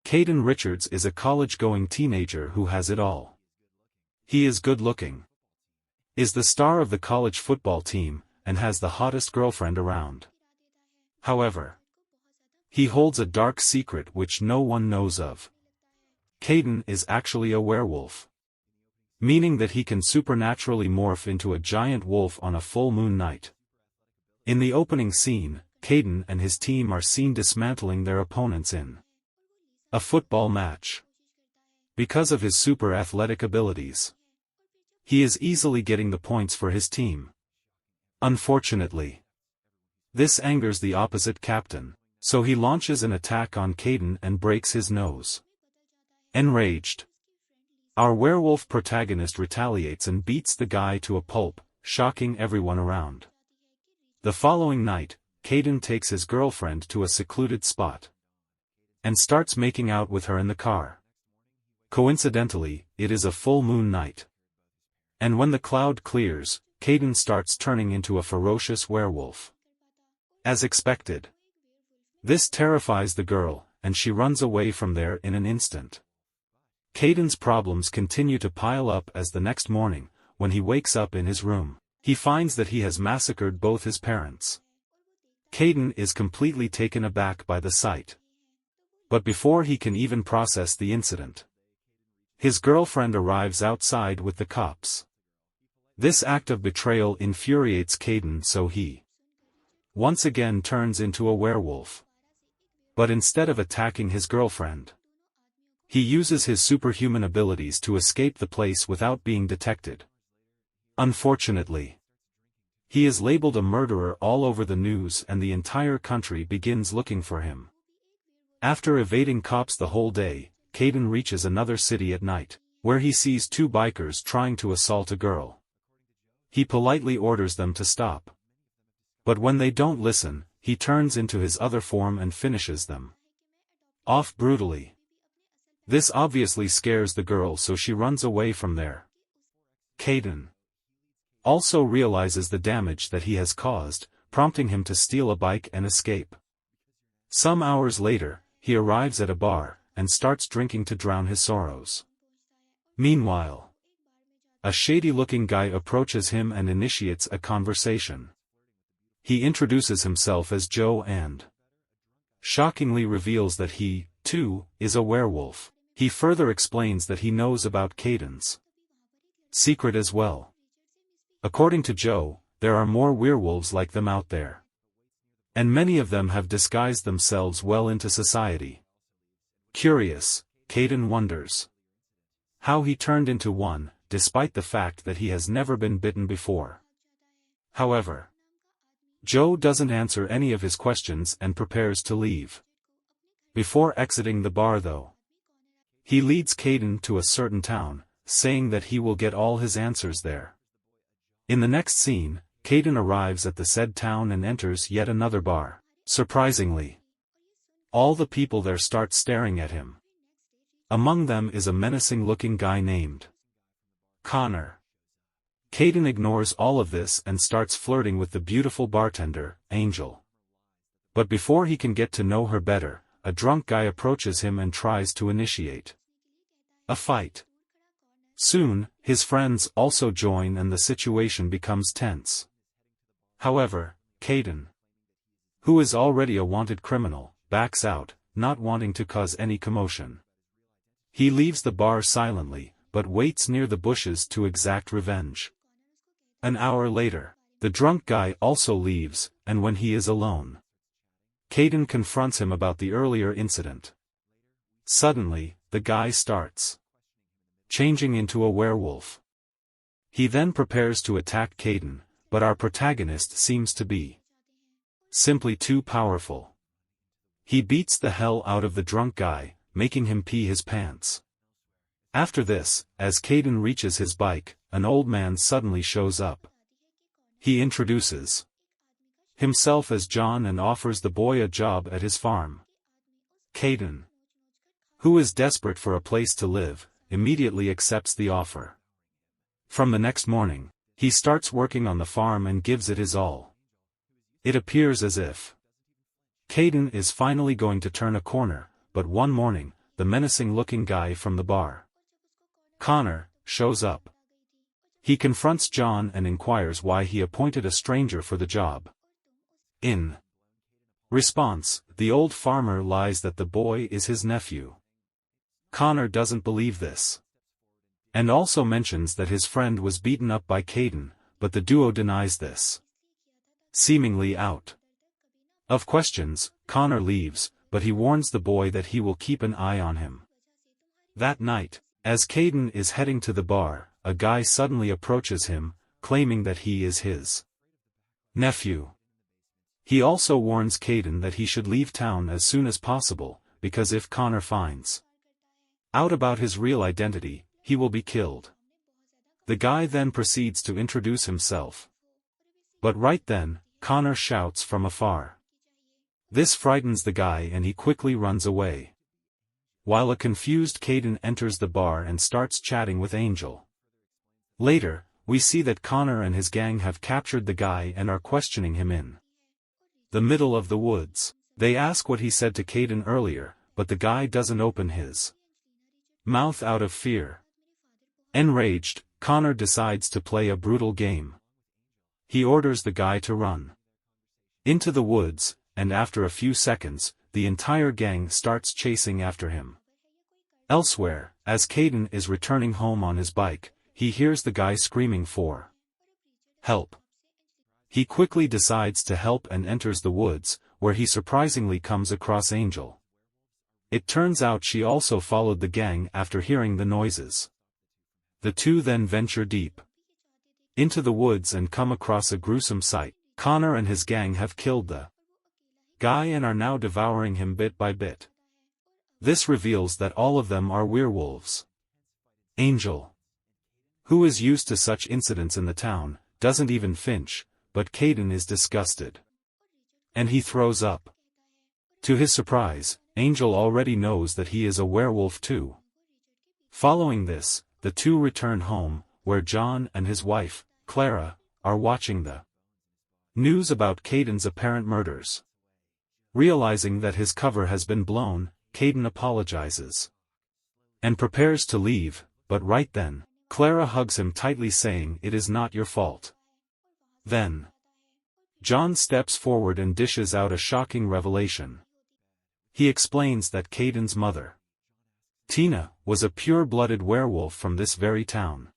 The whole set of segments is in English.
Caden Richards is a college-going teenager who has it all. He is good-looking, is the star of the college football team, and has the hottest girlfriend around. However, he holds a dark secret which no one knows of. Caden is actually a werewolf, meaning that he can supernaturally morph into a giant wolf on a full moon night. In the opening scene, Caden and his team are seen dismantling their opponents in a football match. Because of his super athletic abilities, he is easily getting the points for his team. Unfortunately, this angers the opposite captain, so he launches an attack on Caden and breaks his nose. Enraged, our werewolf protagonist retaliates and beats the guy to a pulp, shocking everyone around. The following night, Caden takes his girlfriend to a secluded spot and starts making out with her in the car. Coincidentally, it is a full moon night. And when the cloud clears, Caden starts turning into a ferocious werewolf. As expected, this terrifies the girl, and she runs away from there in an instant. Caden's problems continue to pile up as the next morning, when he wakes up in his room, he finds that he has massacred both his parents. Caden is completely taken aback by the sight. But before he can even process the incident, his girlfriend arrives outside with the cops. This act of betrayal infuriates Caden, so he once again turns into a werewolf. But instead of attacking his girlfriend, he uses his superhuman abilities to escape the place without being detected. Unfortunately, he is labeled a murderer all over the news, and the entire country begins looking for him. After evading cops the whole day, Caden reaches another city at night, where he sees two bikers trying to assault a girl. He politely orders them to stop. But when they don't listen, he turns into his other form and finishes them off brutally. This obviously scares the girl, so she runs away from there. Caden also realizes the damage that he has caused, prompting him to steal a bike and escape. Some hours later, he arrives at a bar, and starts drinking to drown his sorrows. Meanwhile, a shady-looking guy approaches him and initiates a conversation. He introduces himself as Joe and shockingly reveals that he, too, is a werewolf. He further explains that he knows about Caden's secret as well. According to Joe, there are more werewolves like them out there, and many of them have disguised themselves well into society. Curious, Caden wonders how he turned into one, despite the fact that he has never been bitten before. However, Joe doesn't answer any of his questions and prepares to leave. Before exiting the bar though, he leads Caden to a certain town, saying that he will get all his answers there. In the next scene, Caden arrives at the said town and enters yet another bar. Surprisingly, all the people there start staring at him. Among them is a menacing-looking guy named Connor. Caden ignores all of this and starts flirting with the beautiful bartender, Angel. But before he can get to know her better, a drunk guy approaches him and tries to initiate a fight. Soon, his friends also join and the situation becomes tense. However, Caden, who is already a wanted criminal, backs out, not wanting to cause any commotion. He leaves the bar silently, but waits near the bushes to exact revenge. An hour later, the drunk guy also leaves, and when he is alone, Caden confronts him about the earlier incident. Suddenly, the guy starts changing into a werewolf. He then prepares to attack Caden, but our protagonist seems to be simply too powerful. He beats the hell out of the drunk guy, making him pee his pants. After this, as Caden reaches his bike, an old man suddenly shows up. He introduces himself as John and offers the boy a job at his farm. Caden, who is desperate for a place to live, immediately accepts the offer. From the next morning, he starts working on the farm and gives it his all. It appears as if Caden is finally going to turn a corner, but one morning, the menacing-looking guy from the bar. Connor shows up. He confronts John and inquires why he appointed a stranger for the job. In response, the old farmer lies that the boy is his nephew. Connor doesn't believe this, and also mentions that his friend was beaten up by Caden, but the duo denies this. Seemingly out of questions, Connor leaves, but he warns the boy that he will keep an eye on him. That night, as Caden is heading to the bar, a guy suddenly approaches him, claiming that he is his nephew. He also warns Caden that he should leave town as soon as possible, because if Connor finds out about his real identity, he will be killed. The guy then proceeds to introduce himself. But right then, Connor shouts from afar. This frightens the guy and he quickly runs away, while a confused Caden enters the bar and starts chatting with Angel. Later, we see that Connor and his gang have captured the guy and are questioning him in the middle of the woods. They ask what he said to Caden earlier, but the guy doesn't open his mouth out of fear. Enraged, Connor decides to play a brutal game. He orders the guy to run into the woods, and after a few seconds, the entire gang starts chasing after him. Elsewhere, as Caden is returning home on his bike, he hears the guy screaming for help. He quickly decides to help and enters the woods, where he surprisingly comes across Angel. It turns out she also followed the gang after hearing the noises. The two then venture deep into the woods and come across a gruesome sight. Connor and his gang have killed the guy and are now devouring him bit by bit. This reveals that all of them are werewolves. Angel, who is used to such incidents in the town, doesn't even flinch, but Caden is disgusted, and he throws up. To his surprise, Angel already knows that he is a werewolf too. Following this, the two return home, where John and his wife, Clara, are watching the news about Caden's apparent murders. Realizing that his cover has been blown, Caden apologizes and prepares to leave, but right then, Clara hugs him tightly saying it is not your fault. Then, John steps forward and dishes out a shocking revelation. He explains that Caden's mother, Tina, was a pure-blooded werewolf from this very town.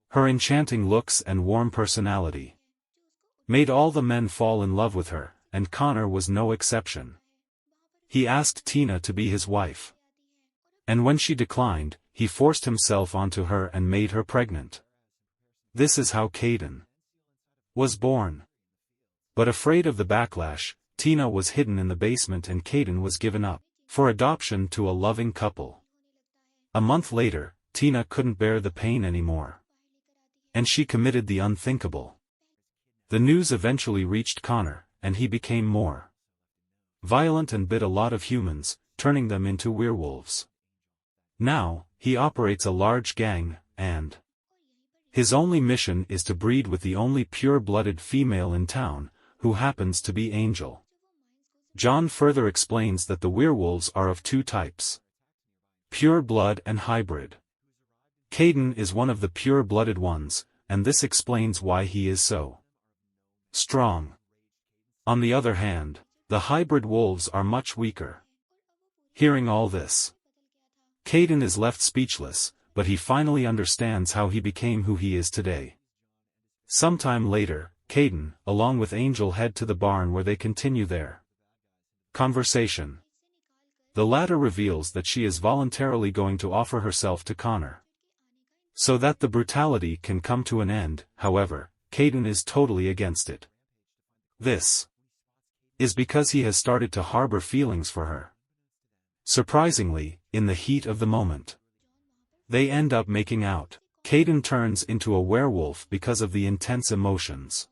Her enchanting looks and warm personality made all the men fall in love with her, and Connor was no exception. He asked Tina to be his wife, and when she declined, he forced himself onto her and made her pregnant. This is how Caden was born. But afraid of the backlash, Tina was hidden in the basement and Caden was given up for adoption to a loving couple. A month later, Tina couldn't bear the pain anymore, and she committed the unthinkable. The news eventually reached Connor, and he became more violent and bit a lot of humans, turning them into werewolves. Now, he operates a large gang, and his only mission is to breed with the only pure-blooded female in town, who happens to be Angel. John further explains that the werewolves are of two types: pure blood and hybrid. Caden is one of the pure-blooded ones, and this explains why he is so strong. On the other hand, the hybrid wolves are much weaker. Hearing all this, Caden is left speechless, but he finally understands how he became who he is today. Sometime later, Caden, along with Angel, head to the barn where they continue their conversation. The latter reveals that she is voluntarily going to offer herself to Connor, so that the brutality can come to an end. However, Caden is totally against it. This is because he has started to harbor feelings for her. Surprisingly, in the heat of the moment, they end up making out. Caden turns into a werewolf because of the intense emotions.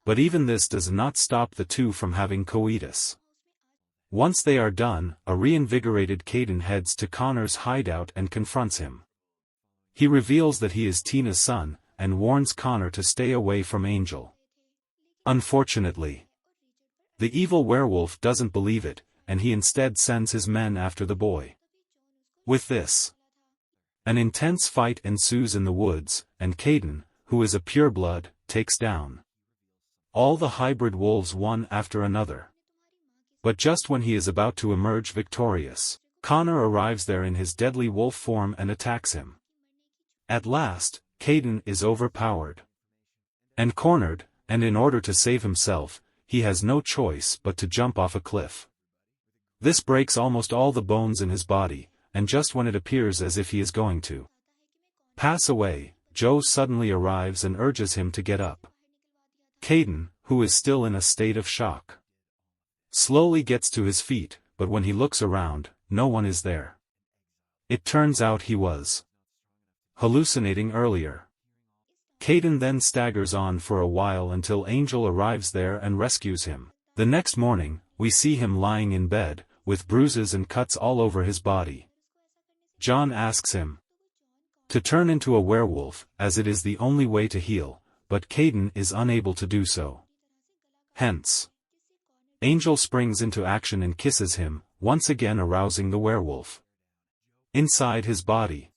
But even this does not stop the two from having coitus. Once they are done, a reinvigorated Caden heads to Connor's hideout and confronts him. He reveals that he is Tina's son, and warns Connor to stay away from Angel. Unfortunately, the evil werewolf doesn't believe it, and he instead sends his men after the boy. With this, an intense fight ensues in the woods, and Caden, who is a pureblood, takes down all the hybrid wolves one after another. But just when he is about to emerge victorious, Connor arrives there in his deadly wolf form and attacks him. At last, Caden is overpowered and cornered, and in order to save himself, he has no choice but to jump off a cliff. This breaks almost all the bones in his body, and just when it appears as if he is going to pass away, Joe suddenly arrives and urges him to get up. Caden, who is still in a state of shock, slowly gets to his feet, but when he looks around, no one is there. It turns out he was hallucinating earlier. Caden then staggers on for a while until Angel arrives there and rescues him. The next morning, we see him lying in bed, with bruises and cuts all over his body. John asks him to turn into a werewolf, as it is the only way to heal, but Caden is unable to do so. Hence, Angel springs into action and kisses him, once again arousing the werewolf inside his body.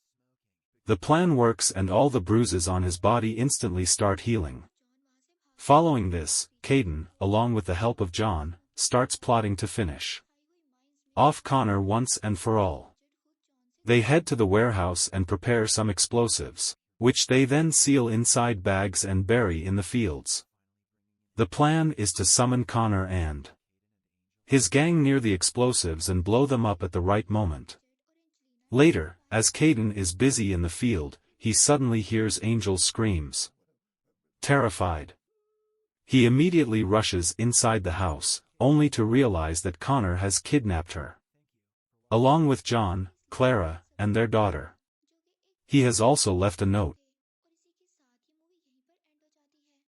The plan works and all the bruises on his body instantly start healing. Following this, Caden, along with the help of John, starts plotting to finish off Connor once and for all. They head to the warehouse and prepare some explosives, which they then seal inside bags and bury in the fields. The plan is to summon Connor and his gang near the explosives and blow them up at the right moment. Later, as Caden is busy in the field, he suddenly hears Angel's screams. Terrified, he immediately rushes inside the house, only to realize that Connor has kidnapped her, along with John, Clara, and their daughter. He has also left a note